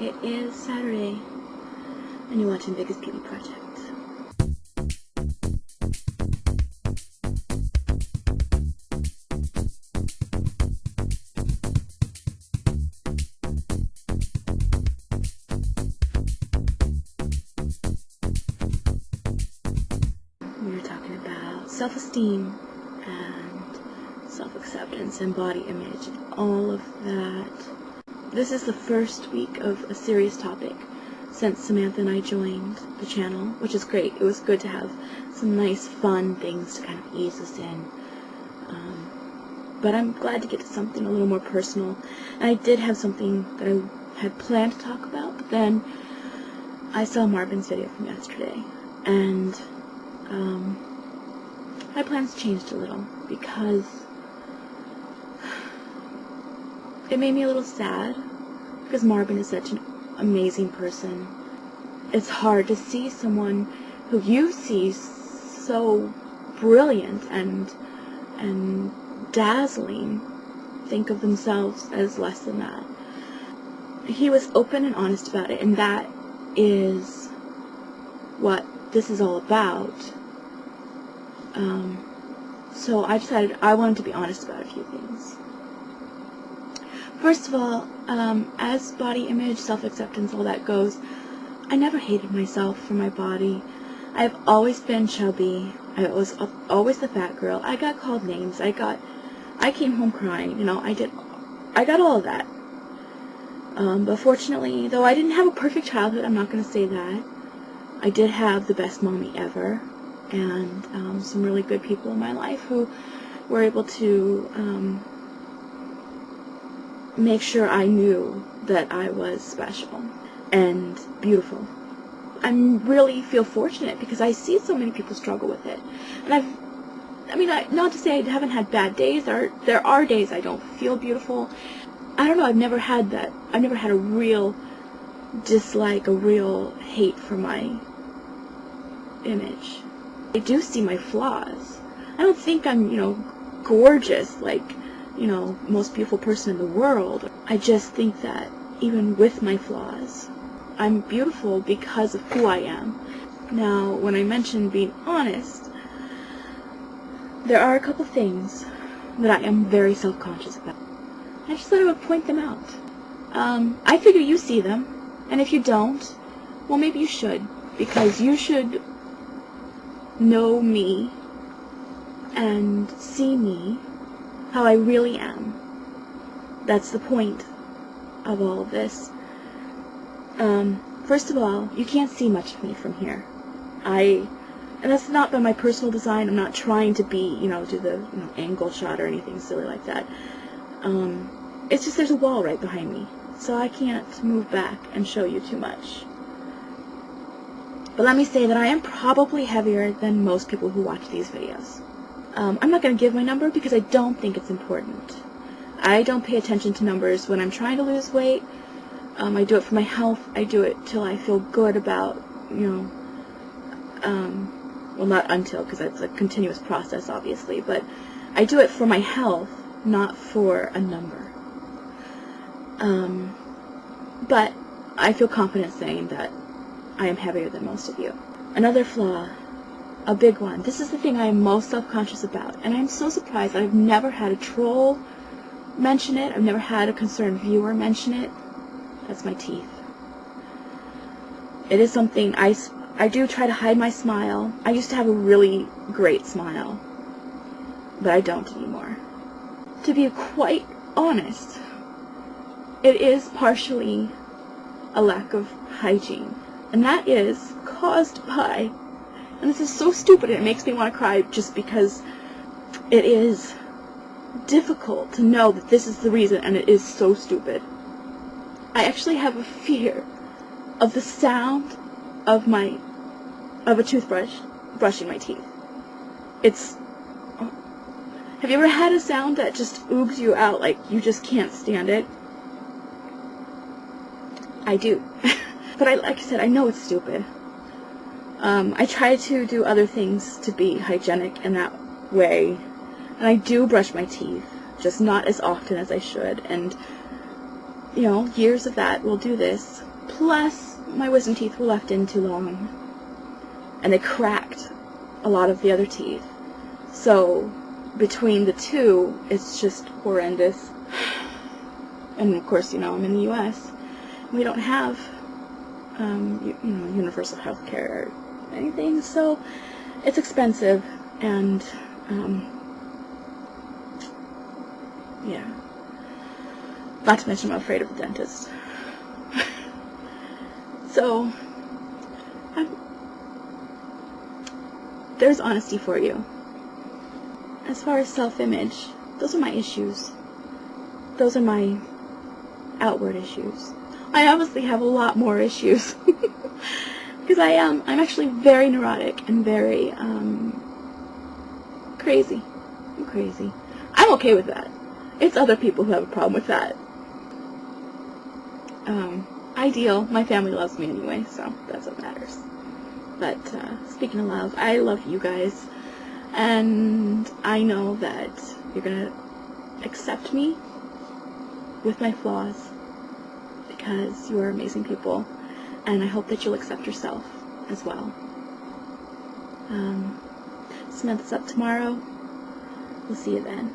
It is Saturday, and you're watching Biggest Beauty Project. We were talking about self-esteem and self-acceptance and body image, all of that. This is the first week of a serious topic since Samantha and I joined the channel, which is great. It was good to have some nice, fun things to kind of ease us in. But I'm glad to get to something a little more personal. And I did have something that I had planned to talk about, but then I saw Marvin's video from yesterday, and my plans changed a little because it made me a little sad, because Marvin is such an amazing person. It's hard to see someone who you see so brilliant and dazzling think of themselves as less than that. He was open and honest about it, and that is what this is all about. So I decided I wanted to be honest about a few things. First of all, as body image, self-acceptance, all that goes, I never hated myself for my body. I've always been chubby. I was always the fat girl. I got called names. I came home crying. You know, I got all of that. But fortunately, though I didn't have a perfect childhood, I'm not going to say that, I did have the best mommy ever, and some really good people in my life who were able to make sure I knew that I was special and beautiful. I really feel fortunate because I see so many people struggle with it. And not to say I haven't had bad days. There are days I don't feel beautiful. I don't know, I've never had that. I've never had a real dislike, a real hate for my image. I do see my flaws. I don't think I'm, gorgeous like, most beautiful person in the world. I just think that even with my flaws, I'm beautiful because of who I am. Now, when I mentioned being honest, there are a couple things that I am very self-conscious about. I just thought I would point them out. I figure you see them, and if you don't, well, maybe you should, because you should know me and see me how I really am. That's the point of all of this. First of all, you can't see much of me from here. And that's not by my personal design. I'm not trying to be, do the angle shot or anything silly like that. It's just there's a wall right behind me, so I can't move back and show you too much. But let me say that I am probably heavier than most people who watch these videos. I'm not going to give my number because I don't think it's important. I don't pay attention to numbers when I'm trying to lose weight. I do it for my health. I do it till I feel good about, well, not until, because that's a continuous process, obviously, but I do it for my health, not for a number. But I feel confident saying that I am heavier than most of you. Another flaw, a big one. This is the thing I am most self-conscious about, and I'm so surprised I've never had a troll mention it. I've never had a concerned viewer mention it. That's my teeth. It is something I do try to hide my smile. I used to have a really great smile, but I don't anymore. To be quite honest, it is partially a lack of hygiene, and that is caused by, and this is so stupid and it makes me want to cry just because it is difficult to know that this is the reason, and it is so stupid. I actually have a fear of the sound of a toothbrush brushing my teeth. Have you ever had a sound that just oogs you out, like you just can't stand it? I do. But like I said, I know it's stupid. I try to do other things to be hygienic in that way, and I do brush my teeth, just not as often as I should, and you know, years of that will do this. Plus, my wisdom teeth were left in too long, and they cracked a lot of the other teeth. So, between the two, it's just horrendous. And of course, you know, I'm in the U.S. We don't have, you know, universal health care or anything, so it's expensive, and, yeah. Not to mention I'm afraid of the dentist. So, there's honesty for you. As far as self-image, those are my issues. Those are my outward issues. I obviously have a lot more issues. Because I'm actually very neurotic and very, crazy. I'm crazy. I'm okay with that. It's other people who have a problem with that. Ideal. My family loves me anyway, so that's what matters. But, speaking of love, I love you guys. And I know that you're gonna accept me with my flaws, because you are amazing people, and I hope that you'll accept yourself as well. Samantha's up tomorrow. We'll see you then.